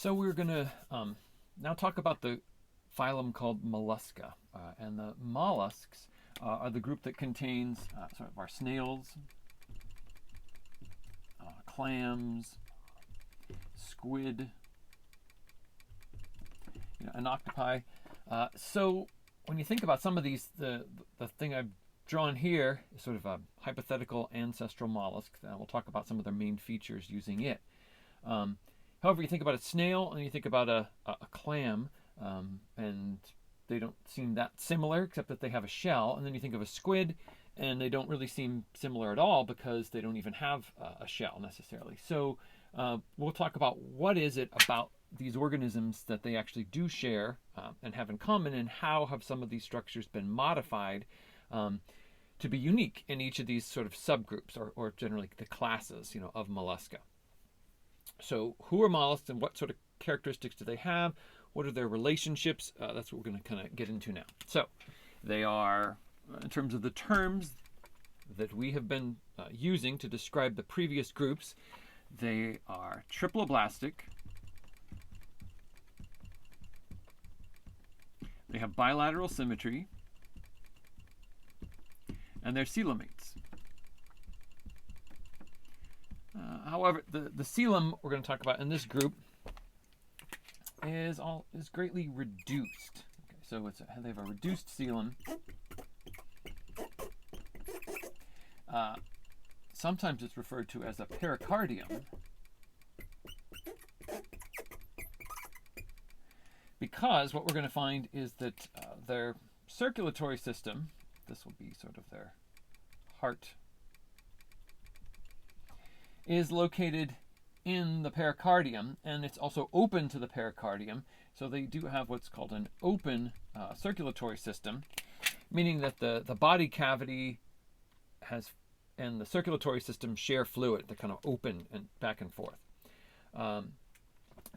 So we're going to now talk about the phylum called Mollusca. And the mollusks are the group that contains sort of our snails, clams, squid, and octopi. So when you think about some of these, the thing I've drawn here is sort of a hypothetical ancestral mollusk. We'll talk about some of their main features using it. However, you think about a snail and you think about a clam, and they don't seem that similar except that they have a shell. And then you think of a squid and they don't really seem similar at all because they don't even have a shell necessarily. So we'll talk about what is it about these organisms that they actually do share and have in common, and how have some of these structures been modified to be unique in each of these sort of subgroups, or generally the classes, of Mollusca. So who are mollusks and what sort of characteristics do they have? What are their relationships? That's what we're going to kind of get into now. So they are, in terms of the terms that we have been using to describe the previous groups, they are triploblastic. They have bilateral symmetry. And they're coelomates. However, the coelom we're going to talk about in this group is greatly reduced. Okay, so they have a reduced coelom. Sometimes it's referred to as a pericardium, because what we're going to find is that their circulatory system, this will be sort of their heart, is located in the pericardium, and it's also open to the pericardium. So they do have what's called an open circulatory system, meaning that the body cavity and the circulatory system share fluid. They're kind of open and back and forth. There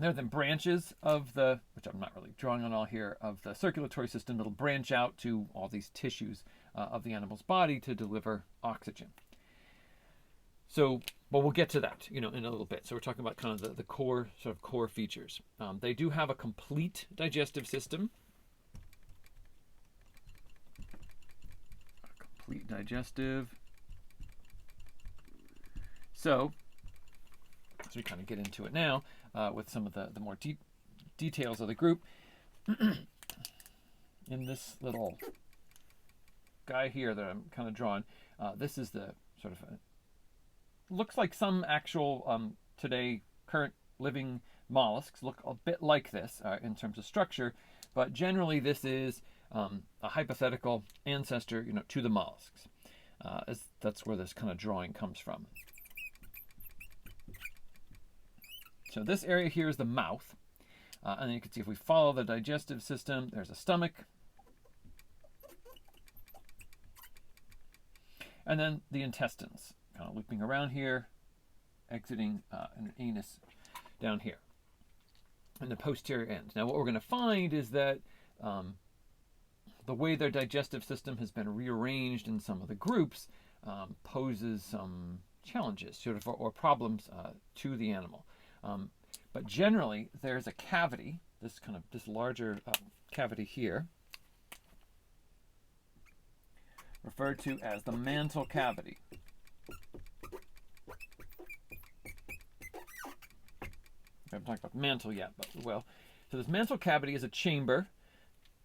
are then branches of which I'm not really drawing on all here, of the circulatory system that'll branch out to all these tissues of the animal's body to deliver oxygen. So, but we'll get to that, in a little bit. So we're talking about kind of the core features. They do have a complete digestive system. Complete digestive. So, as we kind of get into it now, with some of the more details of the group, in this little guy here that I'm kind of drawing, this is the sort of looks like some actual today current living mollusks look a bit like this in terms of structure, but generally this is a hypothetical ancestor, to the mollusks. That's where this kind of drawing comes from. So this area here is the mouth, and then you can see if we follow the digestive system, there's a stomach, and then the intestines, kind of looping around here, exiting an anus down here, and the posterior end. Now what we're going to find is that the way their digestive system has been rearranged in some of the groups poses some challenges or problems to the animal. But generally, there's a cavity, this larger cavity here, referred to as the mantle cavity. I haven't talked about the mantle yet, but we will. So this mantle cavity is a chamber,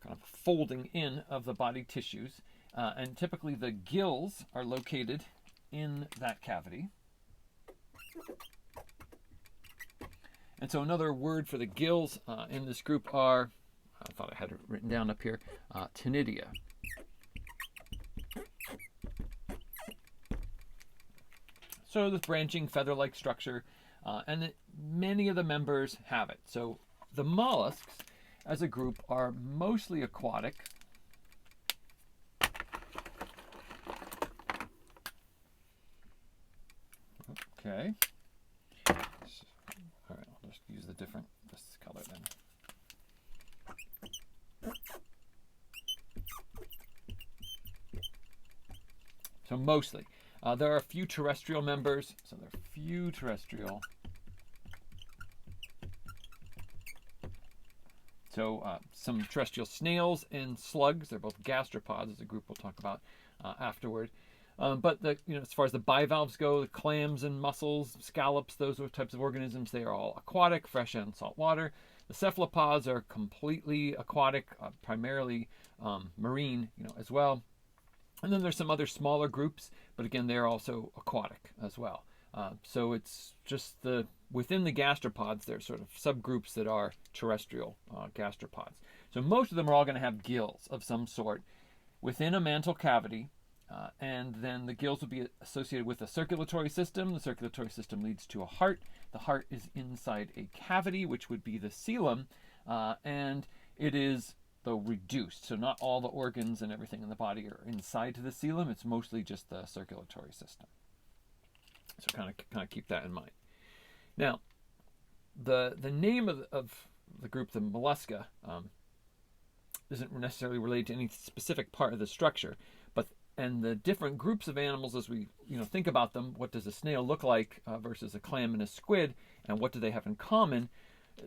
kind of folding in of the body tissues, and typically the gills are located in that cavity. And so another word for the gills in this group are, I thought I had it written down up here, ctenidia. So this branching feather-like structure, and many of the members have it. So the mollusks as a group are mostly aquatic. Okay. All right, I'll just use this color then. So mostly. There are a few terrestrial members, so there are few terrestrial So some terrestrial snails and slugs, they're both gastropods, as a group we'll talk about afterward. But as far as the bivalves go, the clams and mussels, scallops, those are types of organisms. They are all aquatic, fresh and salt water. The cephalopods are completely aquatic, primarily marine, as well. And then there's some other smaller groups, but again, they're also aquatic as well. So it's just within the gastropods, there's sort of subgroups that are terrestrial gastropods. So most of them are all going to have gills of some sort within a mantle cavity. And then the gills will be associated with a circulatory system. The circulatory system leads to a heart. The heart is inside a cavity, which would be the coelom, and it is, though, reduced. So not all the organs and everything in the body are inside to the coelom. It's mostly just the circulatory system. So kind of keep that in mind. Now, the name of the group, the Mollusca, isn't necessarily related to any specific part of the structure, and the different groups of animals, as we think about them, what does a snail look like versus a clam and a squid, and what do they have in common?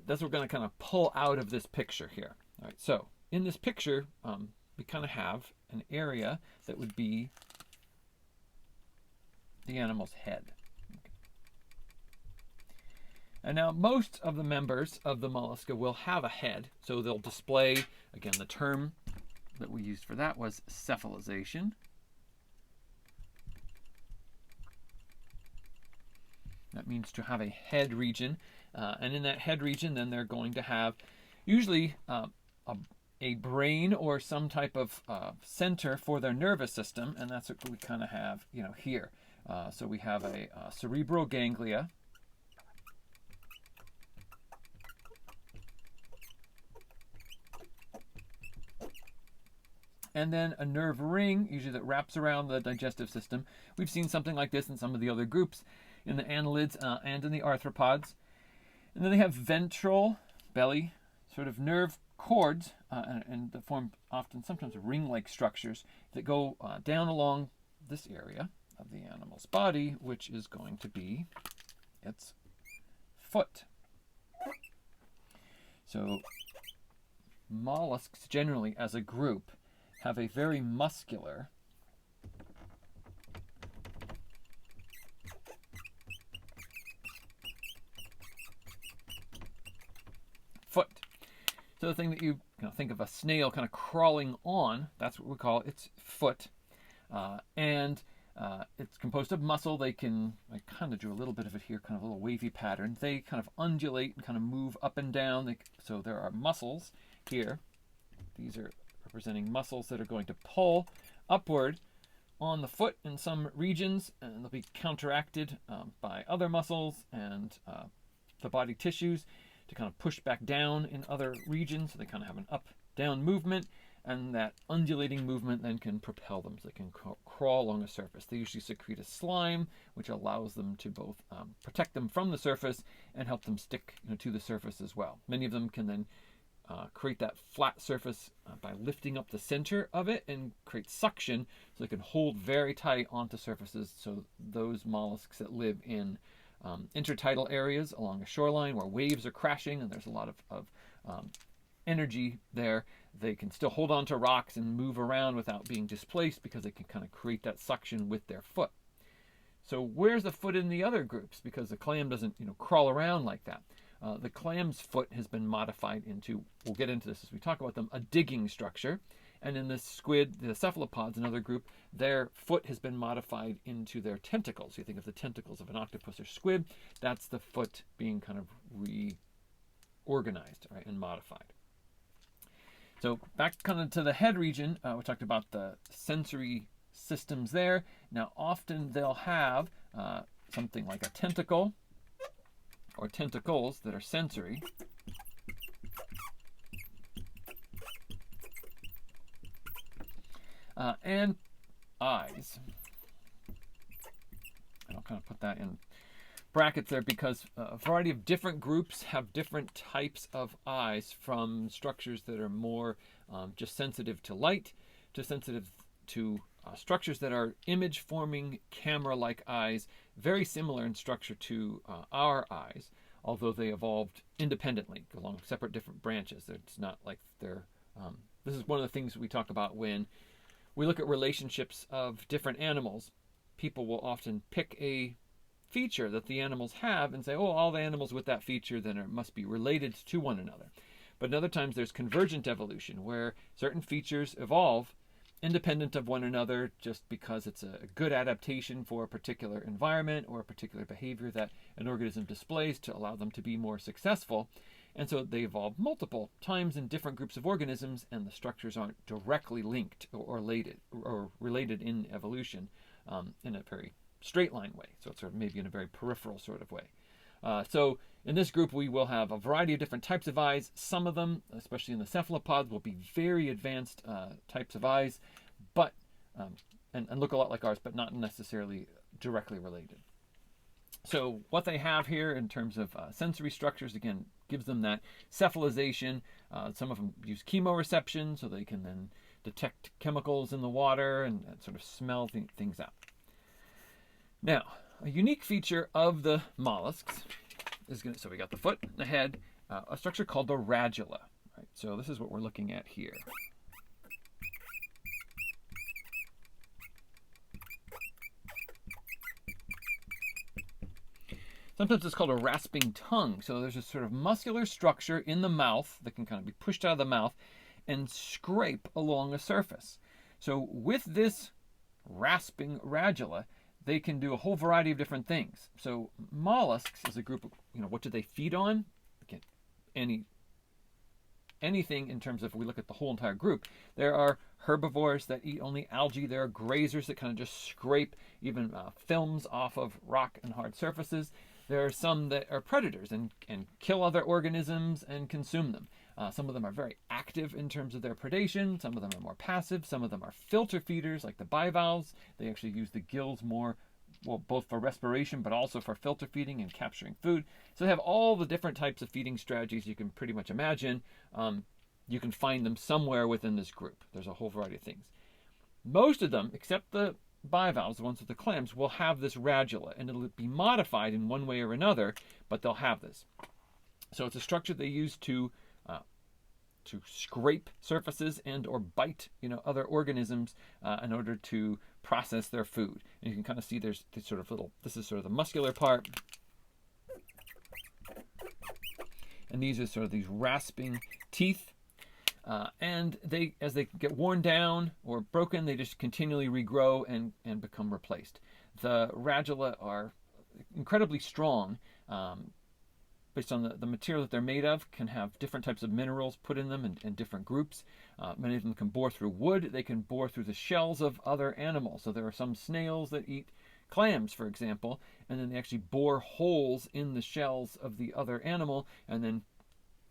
That's what we're going to kind of pull out of this picture here. All right, so in this picture, we kind of have an area that would be the animal's head. Okay. And now most of the members of the mollusca will have a head, so they'll display, again, the term that we used for that was cephalization. That means to have a head region, and in that head region, then they're going to have usually a brain or some type of center for their nervous system, and that's what we kind of have, here. So we have a cerebral ganglia, and then a nerve ring, usually that wraps around the digestive system. We've seen something like this in some of the other groups, in the annelids and in the arthropods. And then they have ventral, belly, sort of nerve cords, and that form often, sometimes ring-like structures that go down along this area of the animal's body, which is going to be its foot. So mollusks generally, as a group, have a very muscular foot. So the thing that you think of a snail kind of crawling on, that's what we call its foot. And it's composed of muscle. They can, I kind of drew a little bit of it here, kind of a little wavy pattern. They kind of undulate and kind of move up and down. So there are muscles here. These are representing muscles that are going to pull upward on the foot in some regions, and they'll be counteracted by other muscles and the body tissues to kind of push back down in other regions. So they kind of have an up-down movement, and that undulating movement then can propel them, so they can crawl along a surface. They usually secrete a slime, which allows them to both protect them from the surface and help them stick to the surface as well. Many of them can then create that flat surface by lifting up the center of it and create suction, so they can hold very tight onto surfaces. So those mollusks that live in intertidal areas along a shoreline where waves are crashing and there's a lot of energy there, they can still hold on to rocks and move around without being displaced because they can kind of create that suction with their foot. So where's the foot in the other groups? Because the clam doesn't crawl around like that. The clam's foot has been modified into, we'll get into this as we talk about them, a digging structure. And in the squid, the cephalopods, another group, their foot has been modified into their tentacles. You think of the tentacles of an octopus or squid, that's the foot being kind of reorganized, right, and modified. So back kind of to the head region, we talked about the sensory systems there. Now often they'll have something like a tentacle, or tentacles that are sensory. And eyes. And I'll kind of put that in brackets there because a variety of different groups have different types of eyes, from structures that are more just sensitive to light to sensitive to structures that are image-forming camera-like eyes, very similar in structure to our eyes, although they evolved independently along separate different branches. It's not like they're this is one of the things we talk about when we look at relationships of different animals. People will often pick a feature that the animals have and say, oh, all the animals with that feature then must be related to one another. But in other times there's convergent evolution, where certain features evolve independent of one another just because it's a good adaptation for a particular environment or a particular behavior that an organism displays to allow them to be more successful. And so they evolve multiple times in different groups of organisms, and the structures aren't directly linked or related in evolution in a very straight line way. So it's sort of maybe in a very peripheral sort of way. So in this group, we will have a variety of different types of eyes. Some of them, especially in the cephalopods, will be very advanced types of eyes, but and look a lot like ours, but not necessarily directly related. So what they have here in terms of sensory structures, again, gives them that cephalization. Some of them use chemoreception, so they can then detect chemicals in the water and sort of smell things out. Now, a unique feature of the mollusks is so we got the foot, the head, a structure called the radula. Right? So this is what we're looking at here. Sometimes it's called a rasping tongue. So there's a sort of muscular structure in the mouth that can kind of be pushed out of the mouth and scrape along a surface. So with this rasping radula, they can do a whole variety of different things. So mollusks is a group of, what do they feed on? Again, anything in terms of, if we look at the whole entire group, there are herbivores that eat only algae. There are grazers that kind of just scrape even films off of rock and hard surfaces. There are some that are predators and kill other organisms and consume them. Some of them are very active in terms of their predation. Some of them are more passive. Some of them are filter feeders, like the bivalves. They actually use the gills more, well, both for respiration, but also for filter feeding and capturing food. So they have all the different types of feeding strategies you can pretty much imagine. You can find them somewhere within this group. There's a whole variety of things. Most of them, except the bivalves, the ones with the clams, will have this radula, and it'll be modified in one way or another, but they'll have this. So it's a structure they use to scrape surfaces and or bite other organisms in order to process their food. And you can kind of see there's this sort of this is sort of the muscular part, and these are sort of these rasping teeth. And as they get worn down or broken, they just continually regrow and become replaced. The radula are incredibly strong, based on the material that they're made of, can have different types of minerals put in them in different groups. Many of them can bore through wood. They can bore through the shells of other animals. So there are some snails that eat clams, for example, and then they actually bore holes in the shells of the other animal and then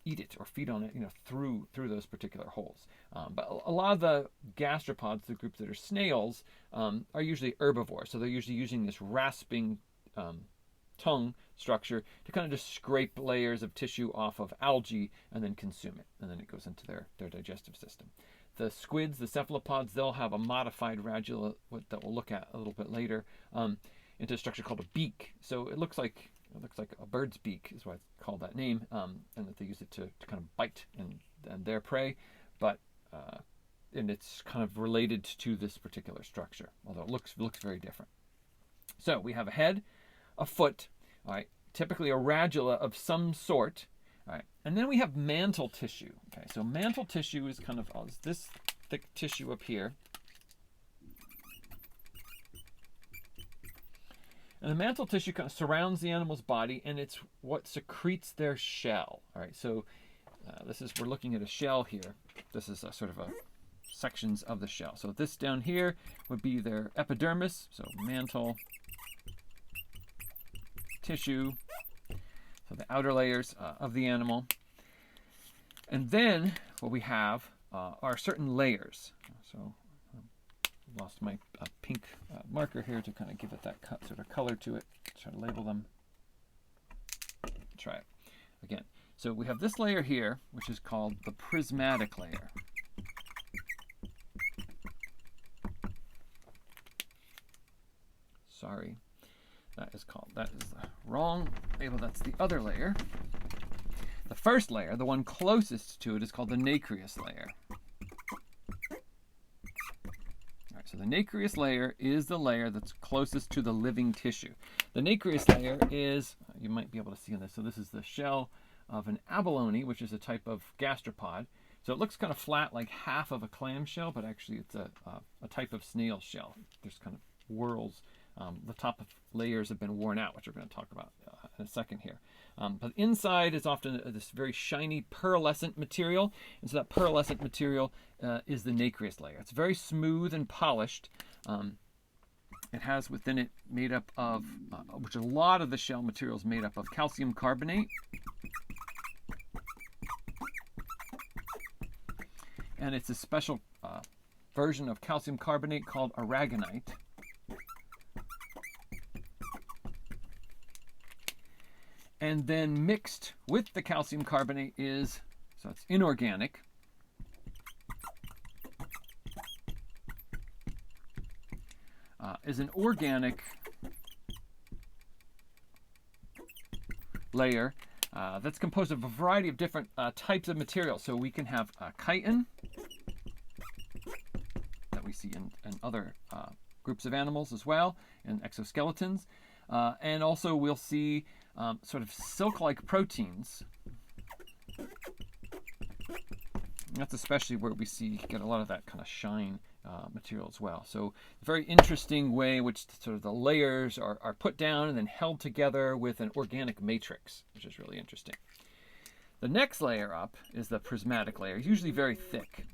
eat it or feed on it, through those particular holes. But a lot of the gastropods, the groups that are snails, are usually herbivores. So they're usually using this rasping tongue structure to kind of just scrape layers of tissue off of algae and then consume it. And then it goes into their digestive system. The squids, the cephalopods, they'll have a modified radula that we'll look at a little bit later, into a structure called a beak. So it looks like a bird's beak is why it's called that name, and that they use it to kind of bite and their prey, but and it's kind of related to this particular structure, although it looks very different. So we have a head, a foot, all right, typically a radula of some sort, all right, and then we have mantle tissue. Okay, so mantle tissue is kind of this thick tissue up here. And the mantle tissue kind of surrounds the animal's body, and it's what secretes their shell. All right, so we're looking at a shell here. This is a sort of sections of the shell. So this down here would be their epidermis, so mantle tissue, so the outer layers of the animal. And then what we have are certain layers. So lost my pink marker here to kind of give it that sort of color to it. Try to label them. Try it again. So we have this layer here, which is called the prismatic layer. Sorry. that is the wrong label. That's the other layer. The first layer, the one closest to it, is called the nacreous layer. All right, so the nacreous layer is the layer that's closest to the living tissue. The nacreous layer is, you might be able to see in this, so this is the shell of an abalone, which is a type of gastropod. So it looks kind of flat, like half of a clam shell, but actually it's a type of snail shell. There's kind of whorls. The top of layers have been worn out, which we're going to talk about in a second here. But inside is often this very shiny pearlescent material, and so that pearlescent material is the nacreous layer. It's very smooth and polished. It has within it made up of, which a lot of the shell material is made up of calcium carbonate. And it's a special version of calcium carbonate called aragonite. And then mixed with the calcium carbonate is, so it's inorganic, is an organic layer that's composed of a variety of different types of material. So we can have chitin that we see in other groups of animals as well, in exoskeletons. And also we'll see sort of silk-like proteins. That's especially where we get a lot of that kind of shine material as well. So a very interesting way in which sort of the layers are put down and then held together with an organic matrix, which is really interesting. The next layer up is the prismatic layer, usually very thick.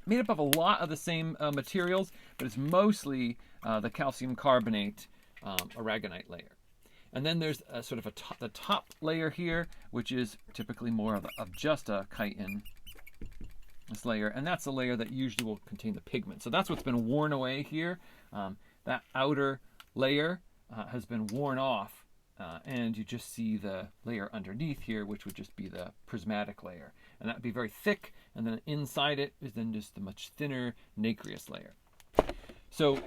Made up of a lot of the same materials, but it's mostly the calcium carbonate aragonite layer. And then there's a sort of the top layer here, which is typically more of just a chitin, this layer, and that's the layer that usually will contain the pigment. So that's what's been worn away here. That outer layer has been worn off, and you just see the layer underneath here, which would just be the prismatic layer. And that would be very thick, and then inside it is then just the much thinner nacreous layer. So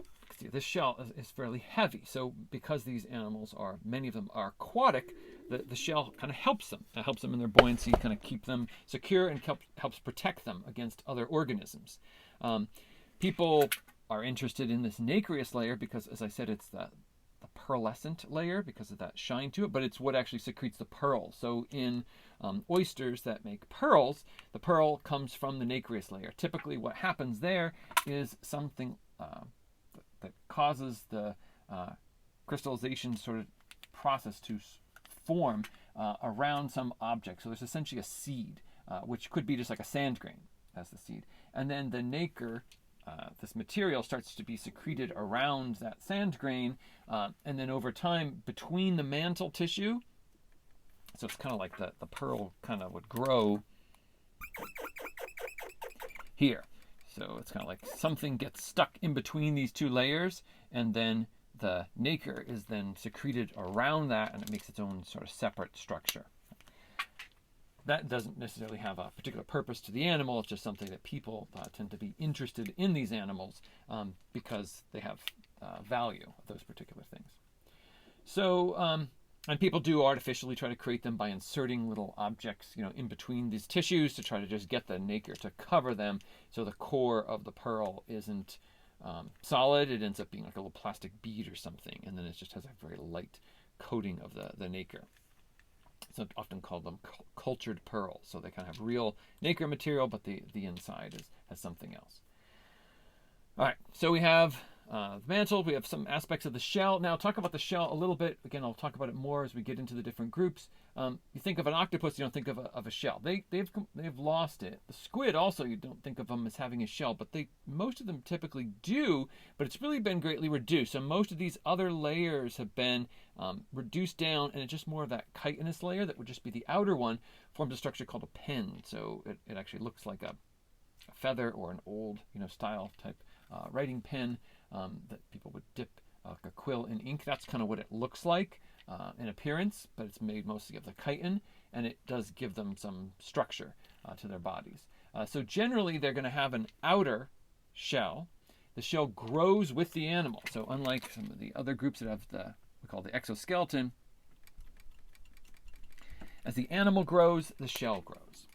this shell is fairly heavy. So because these animals many of them are aquatic, the shell kind of helps them. It helps them in their buoyancy, kind of keep them secure, and helps protect them against other organisms. People are interested in this nacreous layer because, as I said, it's the pearlescent layer because of that shine to it, but it's what actually secretes the pearl. So in oysters that make pearls, the pearl comes from the nacreous layer. Typically what happens there is something that causes the crystallization sort of process to form around some object. So there's essentially a seed, which could be just like a sand grain as the seed. And then the nacre, this material, starts to be secreted around that sand grain, and then over time between the mantle tissue, so it's kind of like the pearl kind of would grow here. So it's kind of like something gets stuck in between these two layers, and then the nacre is then secreted around that, and it makes its own sort of separate structure. That doesn't necessarily have a particular purpose to the animal. It's just something that people tend to be interested in these animals because they have value of those particular things. So, and people do artificially try to create them by inserting little objects, in between these tissues to try to just get the nacre to cover them, so the core of the pearl isn't solid. It ends up being like a little plastic bead or something, and then it just has a very light coating of the nacre. It's often called them cultured pearls. So they kind of have real nacre material, but the inside has something else. All right, so we have the mantle. We have some aspects of the shell. Now, talk about the shell a little bit. Again, I'll talk about it more as we get into the different groups. You think of an octopus, you don't think of a shell. They've lost it. The squid also, you don't think of them as having a shell, but most of them typically do. But it's really been greatly reduced. So most of these other layers have been reduced down, and it's just more of that chitinous layer that would just be the outer one, forms a structure called a pen. So it actually looks like a feather or an old style type writing pen that people would dip a quill in ink. That's kind of what it looks like in appearance, but it's made mostly of the chitin, and it does give them some structure to their bodies. So generally they're going to have an outer shell, the shell grows with the animal. So unlike some of the other groups that have we call the exoskeleton, as the animal grows, the shell grows.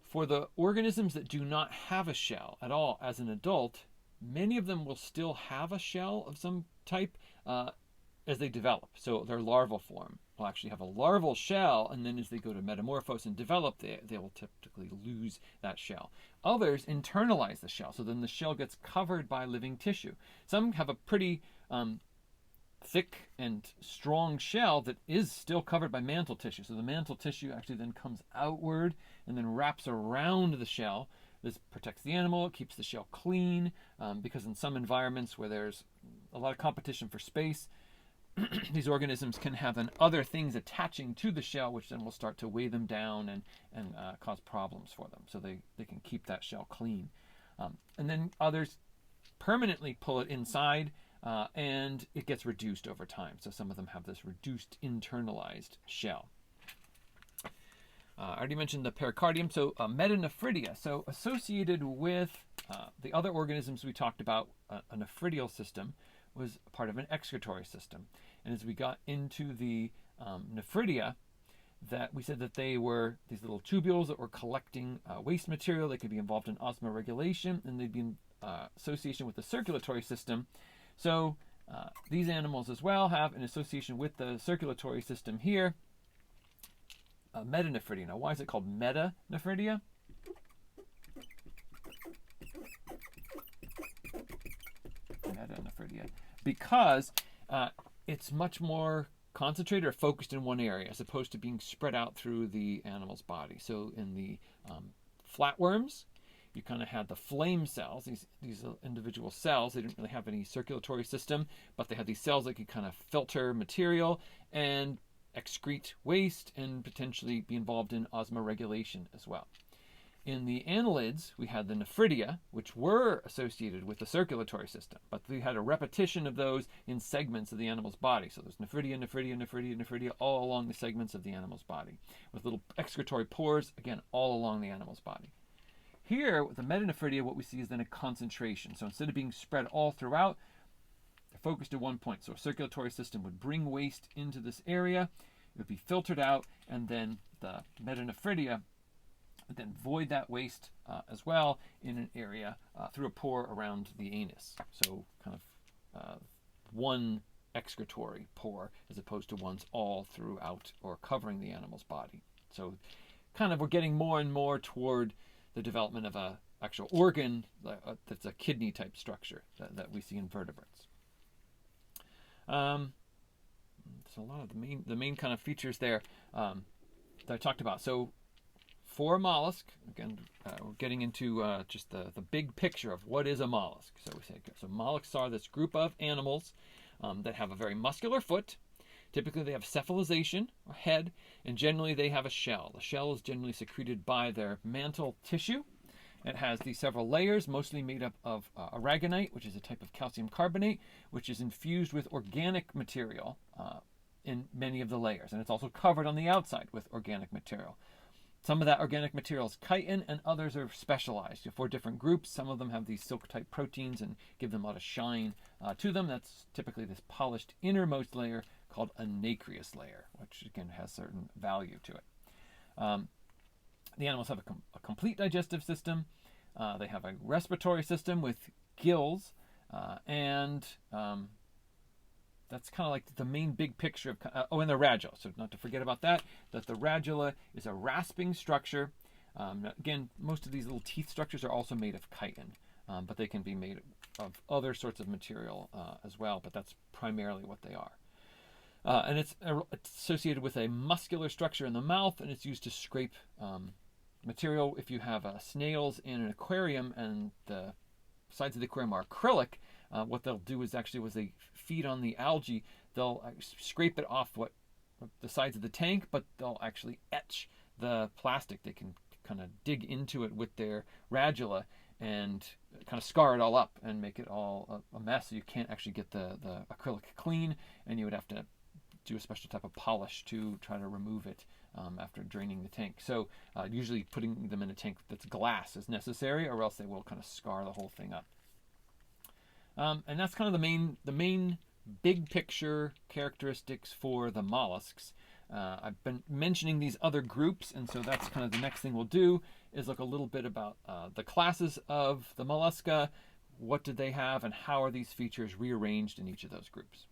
For the organisms that do not have a shell at all as an adult, many of them will still have a shell of some type as they develop. So their larval form will actually have a larval shell, and then as they go to metamorphose and develop, they will typically lose that shell. Others internalize the shell, so then the shell gets covered by living tissue. Some have a pretty thick and strong shell that is still covered by mantle tissue. So the mantle tissue actually then comes outward and then wraps around the shell. This protects the animal, it keeps the shell clean, because in some environments where there's a lot of competition for space, these organisms can have then other things attaching to the shell, which then will start to weigh them down and cause problems for them. So they can keep that shell clean. And then others permanently pull it inside, and it gets reduced over time. So some of them have this reduced internalized shell. I already mentioned the pericardium, so metanephridia. So associated with the other organisms we talked about, a nephridial system was part of an excretory system. And as we got into the nephridia, that we said that they were these little tubules that were collecting waste material. They could be involved in osmoregulation, and they'd be in association with the circulatory system. So these animals as well have an association with the circulatory system here. Metanephridia. Now, why is it called metanephridia? Metanephridia. Because it's much more concentrated or focused in one area as opposed to being spread out through the animal's body. So in the flatworms, you kind of had the flame cells, these individual cells. They didn't really have any circulatory system, but they had these cells that could kind of filter material and excrete waste and potentially be involved in osmoregulation as well. In the annelids, we had the nephridia, which were associated with the circulatory system, but we had a repetition of those in segments of the animal's body. So there's nephridia, nephridia, nephridia, nephridia, all along the segments of the animal's body, with little excretory pores, again, all along the animal's body. Here, with the metanephridia, what we see is then a concentration. So instead of being spread all throughout, they're focused at one point. So a circulatory system would bring waste into this area, it would be filtered out, and then the metanephridia would then void that waste as well in an area through a pore around the anus. So kind of one excretory pore as opposed to ones all throughout or covering the animal's body. So kind of we're getting more and more toward the development of a actual organ that's a kidney type structure that we see in vertebrates. So a lot of the main kind of features there that I talked about. So for a mollusk, again, we're getting into just the big picture of what is a mollusk. So we say, so mollusks are this group of animals that have a very muscular foot. Typically they have cephalization, or head, and generally they have a shell. The shell is generally secreted by their mantle tissue. It has these several layers, mostly made up of aragonite, which is a type of calcium carbonate, which is infused with organic material in many of the layers. And it's also covered on the outside with organic material. Some of that organic material is chitin, and others are specialized for different groups. Some of them have these silk-type proteins and give them a lot of shine to them. That's typically this polished innermost layer called a nacreous layer, which again has certain value to it. The animals have a complete digestive system. They have a respiratory system with gills, and that's kind of like the main big picture of, and the radula. So not to forget about that the radula is a rasping structure. Again, most of these little teeth structures are also made of chitin, but they can be made of other sorts of material as well, but that's primarily what they are. And it's associated with a muscular structure in the mouth, and it's used to scrape material. If you have snails in an aquarium and the sides of the aquarium are acrylic, what they'll do is actually, as they feed on the algae, they'll scrape it off the sides of the tank, but they'll actually etch the plastic. They can kind of dig into it with their radula and kind of scar it all up and make it all a mess. So you can't actually get the acrylic clean, and you would have to do a special type of polish to try to remove it after draining the tank. So usually putting them in a tank that's glass is necessary, or else they will kind of scar the whole thing up. And that's kind of the main big picture characteristics for the mollusks. I've been mentioning these other groups, and so that's kind of the next thing we'll do is look a little bit about the classes of the mollusca, what did they have, and how are these features rearranged in each of those groups.